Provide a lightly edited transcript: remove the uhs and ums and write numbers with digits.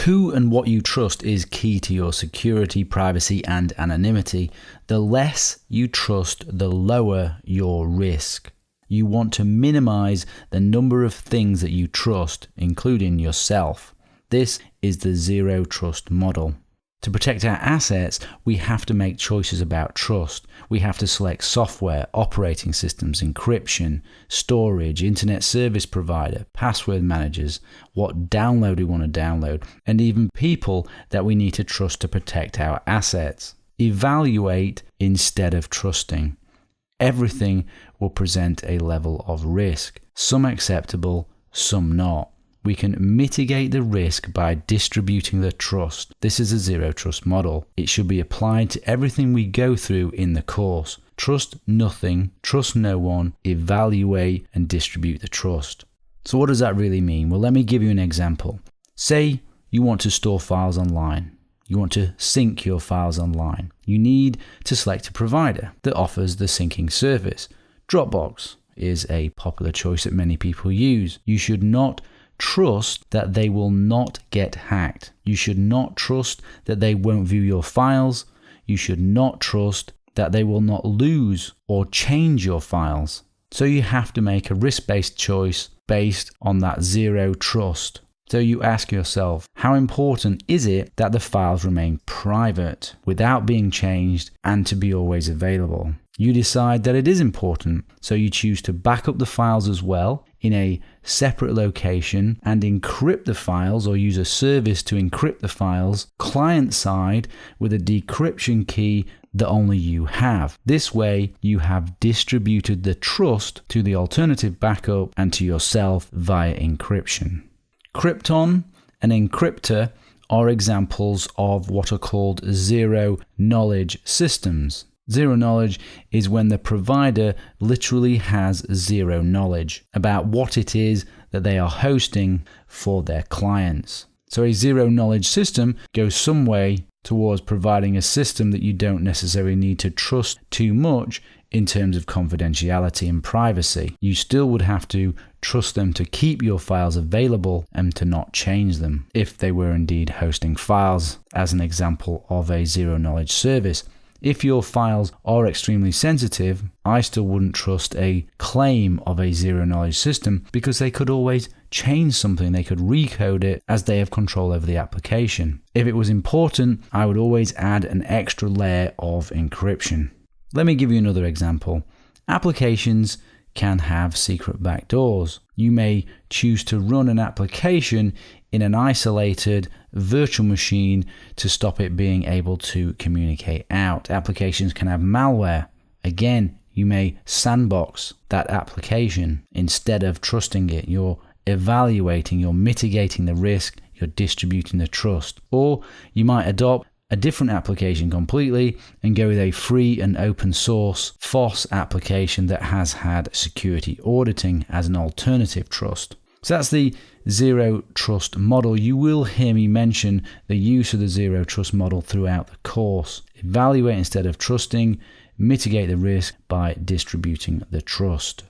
Who and what you trust is key to your security, privacy, and anonymity. The less you trust, the lower your risk. You want to minimize the number of things that you trust, including yourself. This is the zero trust model. To protect our assets, we have to make choices about trust. We have to select software, operating systems, encryption, storage, internet service provider, password managers, what download we want to download, and even people that we need to trust to protect our assets. Evaluate instead of trusting. Everything will present a level of risk, some acceptable, some not. We can mitigate the risk by distributing the trust. This is a zero trust model. It should be applied to everything we go through in the course. Trust nothing, trust no one, evaluate and distribute the trust. So what does that really mean? Well, let me give you an example. Say you want to store files online. You want to sync your files online. You need to select a provider that offers the syncing service. Dropbox is a popular choice that many people use. You should not trust that they will not get hacked. You should not trust that they won't view your files. You should not trust that they will not lose or change your files. So you have to make a risk-based choice based on that zero trust. So you ask yourself, how important is it that the files remain private without being changed and to be always available? You decide that it is important, so you choose to back up the files as well in a separate location and encrypt the files, or use a service to encrypt the files client side with a decryption key that only you have. This way you have distributed the trust to the alternative backup and to yourself via encryption. Krypton and Encryptor are examples of what are called zero knowledge systems. Zero knowledge is when the provider literally has zero knowledge about what it is that they are hosting for their clients. So a zero knowledge system goes some way towards providing a system that you don't necessarily need to trust too much in terms of confidentiality and privacy. You still would have to trust them to keep your files available and to not change them if they were indeed hosting files, as an example of a zero knowledge service. If your files are extremely sensitive, I still wouldn't trust a claim of a zero knowledge system, because they could always change something. They could recode it as they have control over the application. If it was important, I would always add an extra layer of encryption. Let me give you another example. Applications can have secret backdoors. You may choose to run an application in an isolated virtual machine to stop it being able to communicate out. Applications can have malware. Again, you may sandbox that application instead of trusting it. You're evaluating, you're mitigating the risk, you're distributing the trust. Or you might adopt a different application completely and go with a free and open source FOSS application that has had security auditing as an alternative trust. So that's the zero trust model. You will hear me mention the use of the zero trust model throughout the course. Evaluate instead of trusting, mitigate the risk by distributing the trust.